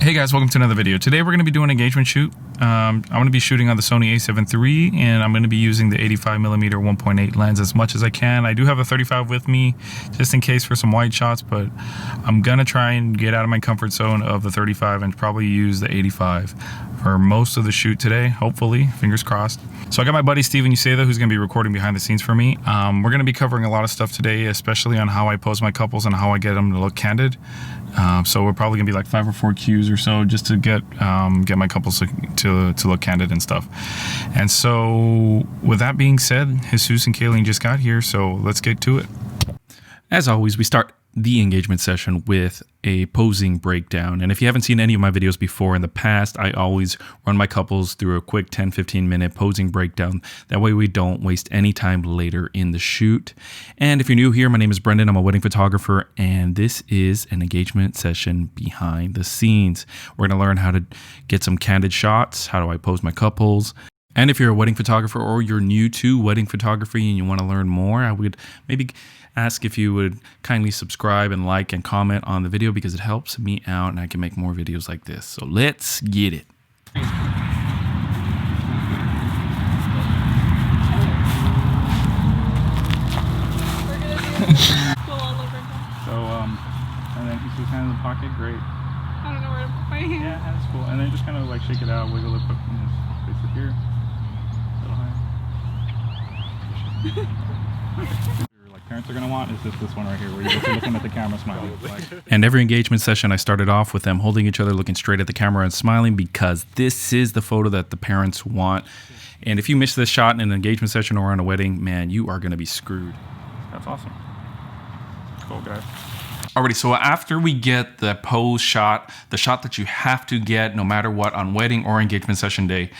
Hey guys, welcome to another video. Today we're going to be doing an engagement shoot. I'm going to be shooting on the Sony A7iii and I'm going to be using the 85mm 1.8 lens as much as I can. I do have a 35 with me just in case for some wide shots, but I'm going to try and get out of my comfort zone of the 35 and probably use the 85 for most of the shoot today, hopefully, fingers crossed. So I got my buddy Steven Uceda who's going to be recording behind the scenes for me. We're going to be covering a lot of stuff today, especially on how I pose my couples and how I get them to look candid. So we're probably gonna be like 5 or 4 cues or so just to get my couples to look candid and stuff. And so with that being said, Jesus and Kayleen just got here, so let's get to it. As always, we start the engagement session with a posing breakdown. And if you haven't seen any of my videos before in the past, I always run my couples through a quick 10-15 minute posing breakdown. That way we don't waste any time later in the shoot. And if you're new here, my name is Brendan. I'm a wedding photographer, and this is an engagement session behind the scenes. We're going to learn how to get some candid shots. How do I pose my couples? And if you're a wedding photographer or you're new to wedding photography and you want to learn more, I would maybe ask if you would kindly subscribe and like and comment on the video because it helps me out and I can make more videos like this. So let's get it. So, and then he's just hand in the pocket, great. I don't know where to put my hand. Yeah, that's cool. And then just kind of like shake it out, wiggle it, put place it here. A little higher. Like parents are gonna want is just this one right here where you're just looking at the camera smiling. And every engagement session I started off with them holding each other, looking straight at the camera and smiling because this is the photo that the parents want. And if you miss this shot in an engagement session or on a wedding, man, you are gonna be screwed. That's awesome. Cool, guys. Alrighty, so after we get the pose shot, the shot that you have to get no matter what on wedding or engagement session day,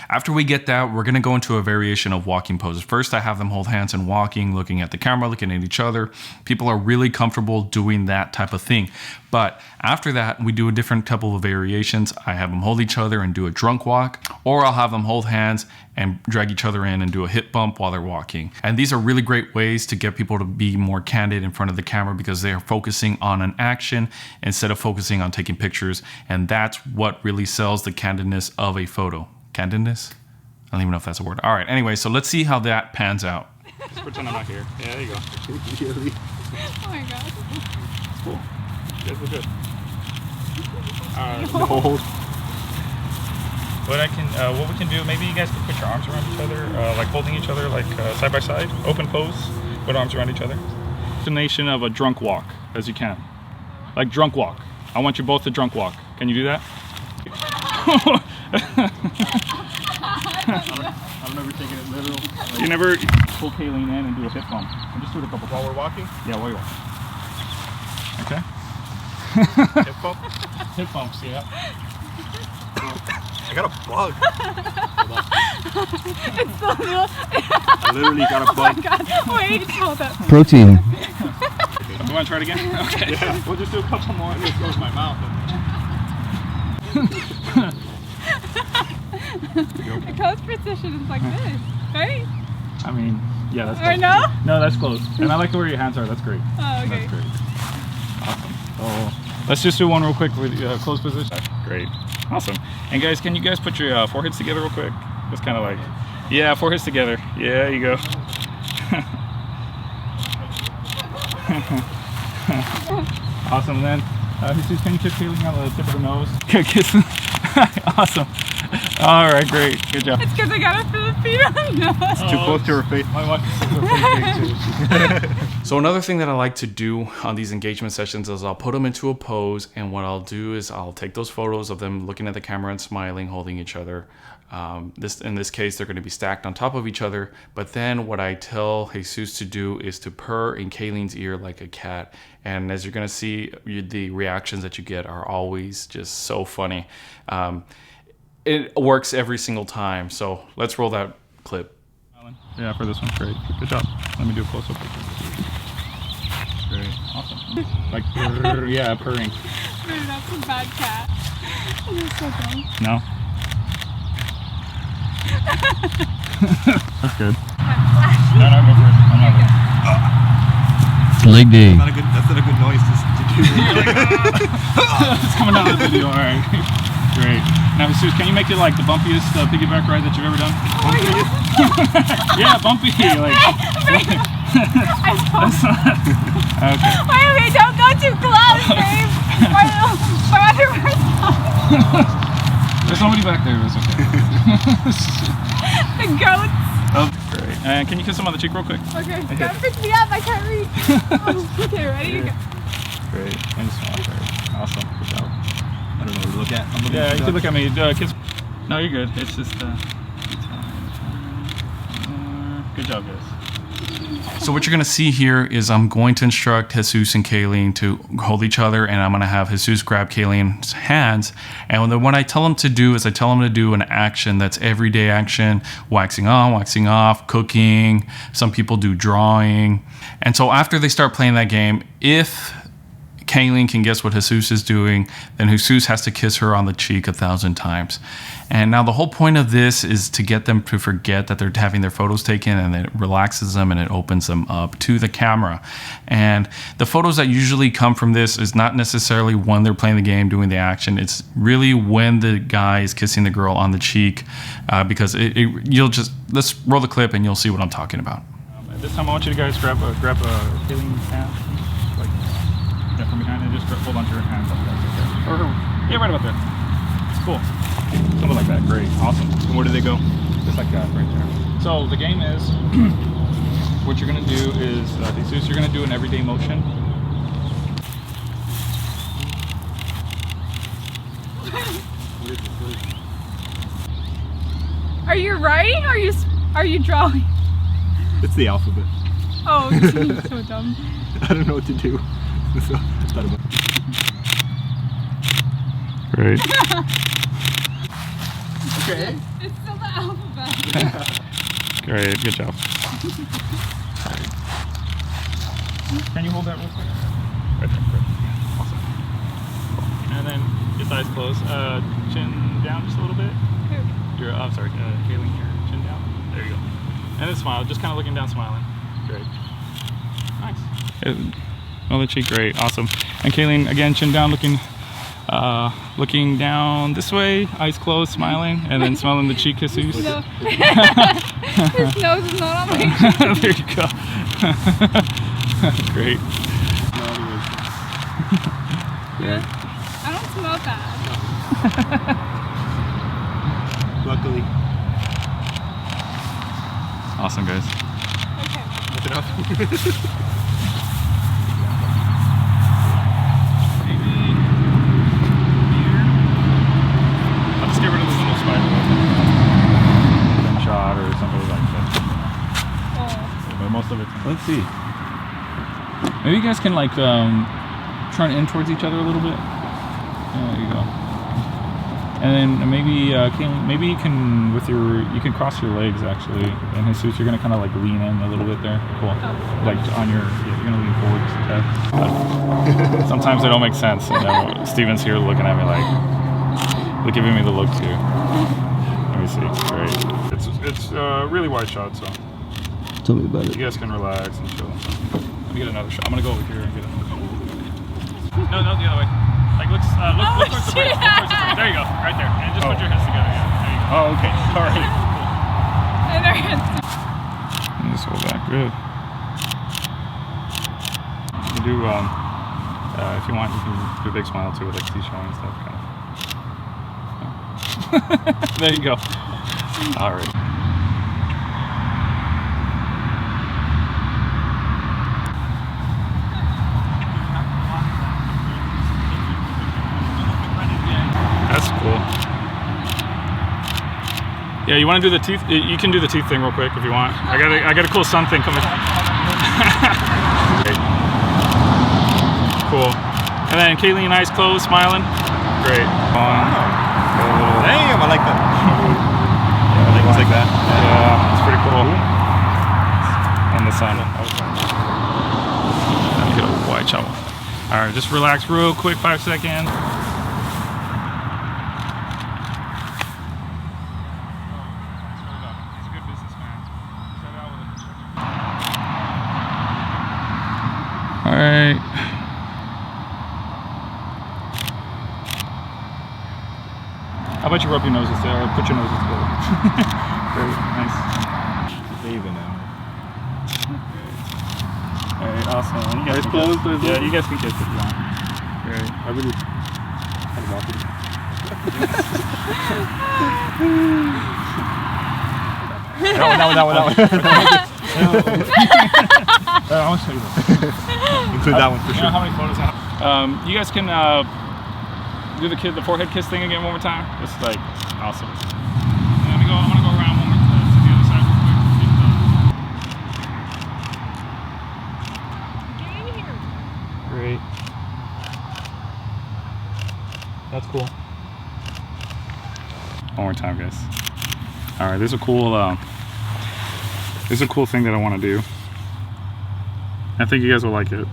after we get that, we're going to go into a variation of walking poses. First, I have them hold hands and walking, looking at the camera, looking at each other. People are really comfortable doing that type of thing. But after that, we do a different couple of variations. I have them hold each other and do a drunk walk, or I'll have them hold hands and drag each other in and do a hip bump while they're walking. And these are really great ways to get people to be more candid in front of the camera because they are focusing on an action instead of focusing on taking pictures. And that's what really sells the candidness of a photo. Candidness? I don't even know if that's a word. All right, anyway, so let's see how that pans out. Just pretend I'm not here. Yeah, there you go. Oh my god. Cool. Good, we're good. No. What we can do, maybe you guys can put your arms around each other, like holding each other, like side by side, open pose, put arms around each other. Destination of a drunk walk, as you can. Like drunk walk. I want you both to drunk walk. Can you do that? I've never taken it literal. Like, you never pull Kayleen in and do a hip bump. And just do it a couple while we're walking? Yeah, while you're walking. Okay. Hip bump? Hip bumps, yeah. I got a bug. It's so little. I literally got a bug. Oh my god. Wait, hold up. Protein. You want to try it again? Okay. Yeah. We'll just do a couple more. It goes my mouth. The close position is like this, right? I mean, yeah, that's Or close. no? No, that's close. And I like the way your hands are. That's great. Oh, okay. That's great. Awesome. So let's just do one real quick with close position. Great. Awesome. And guys, can you guys put your foreheads together real quick? Just kind of like, yeah, foreheads together. Yeah, there you go. Awesome. Then, Jesus, can you kiss Kayleen on the tip of the nose? Okay, kiss. Awesome. All right, great. Good job. It's because I got a Filipino nose. Too close to her face. My wife is So another thing that I like to do on these engagement sessions is I'll put them into a pose, and what I'll do is I'll take those photos of them looking at the camera and smiling, holding each other. In this case, they're going to be stacked on top of each other. But then what I tell Jesus to do is to purr in Kayleen's ear like a cat. And as you're going to see, the reactions that you get are always just so funny. It works every single time. So let's roll that clip. Yeah, for this one, great. Good job. Let me do a close-up. Great. Awesome. Like, yeah, purring. Dude, that's a bad cat. It's so dumb. No? That's good. No, go for it. I'm not leg day. That's not a good noise to do. It's coming out of the video. All right. Great. Now, Jesus, can you make it like the bumpiest piggyback ride that you've ever done? Oh my God. Yeah, bumpy. Like. That's not, okay. Wait, don't go too close, babe. My underwear's on. There's somebody back there. It's okay. The goats. Oh, great. And can you kiss him on the cheek real quick? Okay, don't pick me up. I can't reach. Okay, ready? Yeah. Great. And smile. Great. Awesome. Good job. I don't know what to look at. I'm looking Yeah, at you can look at me. Kiss. No, you're good. It's just. Good job, guys. So what you're going to see here is I'm going to instruct Jesus and Kayleen to hold each other, and I'm going to have Jesus grab Kayleen's hands. And what I tell them to do is I tell them to do an action that's everyday action, waxing on, waxing off, cooking. Some people do drawing. And so after they start playing that game, if Kayleen can guess what Jesus is doing, then Jesus has to kiss her on the cheek 1,000 times. And now the whole point of this is to get them to forget that they're having their photos taken, and it relaxes them and it opens them up to the camera. And the photos that usually come from this is not necessarily when they're playing the game, doing the action. It's really when the guy is kissing the girl on the cheek, because you'll just, let's roll the clip and you'll see what I'm talking about. This time I want you to guys grab Kayleen's hand. Yeah, from behind, and just hold onto her hands like that. Or yeah, right about there. Cool. Something like that. Great. Awesome. And where do they go? Just like that, right there. So the game is, what you're gonna do is, Jesus, you're gonna do an everyday motion. Are you writing or are you drawing? It's the alphabet. Oh, you're so dumb. I don't know what to do. So, it's not about. Great. Okay. It's still the alphabet. Great. Good job. Can you hold that real quick? Right there. Great. Awesome. And then just eyes closed. Chin down just a little bit. Who? I'm sorry, Kayleen, your chin down. There you go. And then smile. Just kind of looking down, smiling. Great. Nice. Another cheek, great, awesome. And Kayleen, again, chin down, looking down this way, eyes closed, smiling, and then smelling the cheek kisses. No. His nose is not on my chin. There you go. Great. Yeah. I don't smell bad. Luckily. Awesome, guys. Okay. That's enough. Shot or somebody like that. Oh. But most of it. Let's see. Maybe you guys can like turn in towards each other a little bit. There you go. And then maybe Kayleen, maybe you can you can cross your legs actually. And Jesus, you're gonna kind of like lean in a little bit there. Cool. Like on your, you're gonna lean forward just a tad. Sometimes they don't make sense. You know, Steven's here looking at me like, giving me the look too. Let me see. Great. It's a really wide shot, so Tell me about you it. guys can relax and chill. Let me get another shot. I'm gonna go over here and get another shot. No, the other way. Like look towards the bridge. Look towards the bridge. There you go. Right there. And just put your heads together. Yeah. There you go. Oh, okay. All right. And their hands. And just hold that. Good. You can do if you want, you can do a big smile too with like teeth showing and stuff. Kind of. There you go. All right. That's cool. Yeah, you want to do the teeth? You can do the teeth thing real quick if you want. I got a cool sun thing coming. Great. Cool. And then Kayleen, eyes closed, smiling. Great. Damn, I like that. I like things like that. Yeah, it's pretty cool. And the sun. Get a wide shot. All right, just relax real quick, 5 seconds. How about you rub your noses there, or put your noses together? Great, nice. Even now. Alright, awesome. You guys Eyes can closed, kiss. eyes Yeah, open. you guys can kiss if you want. Great. I really kind of walking. That one. I want to show you this. Include that one for You sure. know how many photos I have? You guys can do the forehead kiss thing again one more time. Just like awesome. I'm gonna go around one more time to the other side real quick. Get in here. Great. That's cool. One more time, guys. All right, there's a cool thing that I want to do. I think you guys will like it.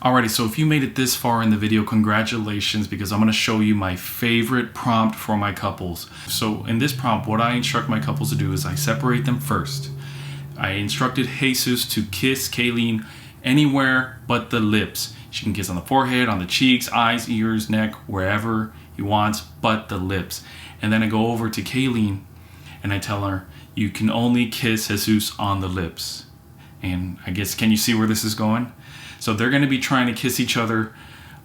Alrighty, so if you made it this far in the video, congratulations, because I'm going to show you my favorite prompt for my couples. So in this prompt, what I instruct my couples to do is I separate them first. I instructed Jesus to kiss Kayleen anywhere but the lips. She can kiss on the forehead, on the cheeks, eyes, ears, neck, wherever he wants, but the lips. And then I go over to Kayleen and I tell her, you can only kiss Jesus on the lips. And I guess, can you see where this is going? So they're going to be trying to kiss each other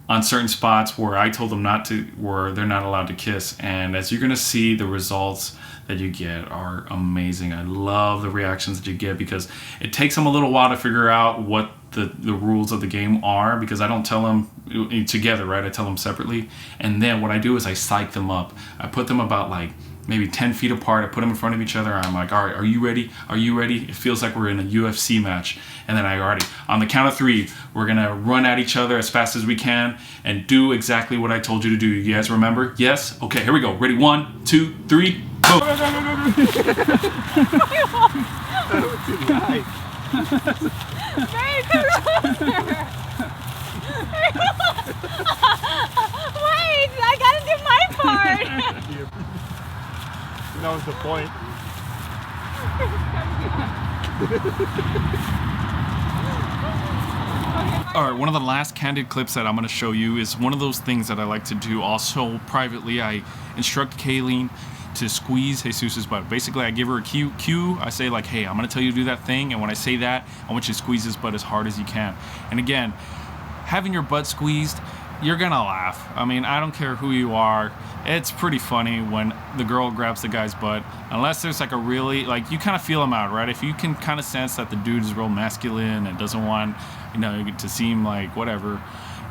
on certain spots where I told them not to, where they're not allowed to kiss. And as you're going to see, the results that you get are amazing. I love the reactions that you get because it takes them a little while to figure out what the rules of the game are, because I don't tell them together, right? I tell them separately. And then what I do is I psych them up. I put them about like maybe 10 feet apart. I put them in front of each other. I'm like, all right, are you ready? Are you ready? It feels like we're in a UFC match. And then on the count of 3, we're gonna run at each other as fast as we can and do exactly what I told you to do. You guys remember? Yes? Okay, here we go. Ready? 1, 2, 3, go. Very closer. Wait, I gotta do my part. That was the point. Alright, one of the last candid clips that I'm going to show you is one of those things that I like to do also privately. I instruct Kayleen to squeeze Jesus's butt. Basically, I give her a cue. I say like, hey, I'm going to tell you to do that thing, and when I say that, I want you to squeeze his butt as hard as you can. And again, having your butt squeezed, you're gonna laugh. I mean, I don't care who you are. It's pretty funny when the girl grabs the guy's butt, unless there's like a really, like, you kind of feel him out, right? If you can kind of sense that the dude is real masculine and doesn't want, you know, to seem like whatever,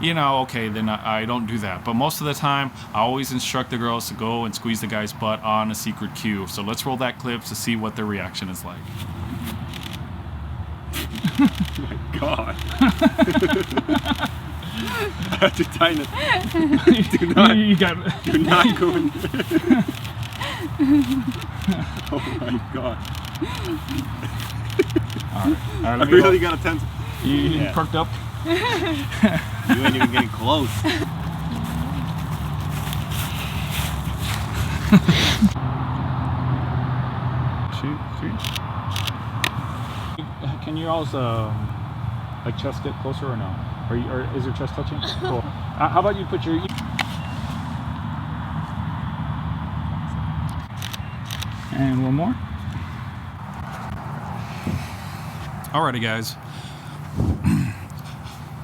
you know, okay, then I don't do that. But most of the time, I always instruct the girls to go and squeeze the guy's butt on a secret cue. So let's roll that clip to see what their reaction is like. Oh my God. I have to tighten it. Do not go in there. Oh my God. Alright, I really got a tense. You perked up? You ain't even getting close. Shoot. Can you also like chest get closer or no? Or is your chest touching? Cool. How about you put your... And one more. Alrighty, guys.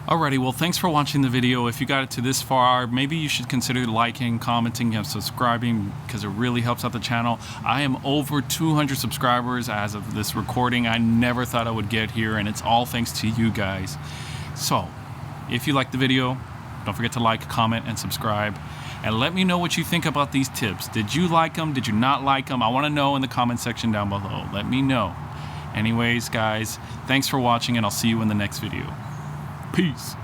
Alrighty, well, thanks for watching the video. If you got it to this far, maybe you should consider liking, commenting, and subscribing, because it really helps out the channel. I am over 200 subscribers as of this recording. I never thought I would get here, and it's all thanks to you guys. So, if you liked the video, don't forget to like, comment, and subscribe. And let me know what you think about these tips. Did you like them? Did you not like them? I want to know in the comment section down below. Let me know. Anyways, guys, thanks for watching, and I'll see you in the next video. Peace.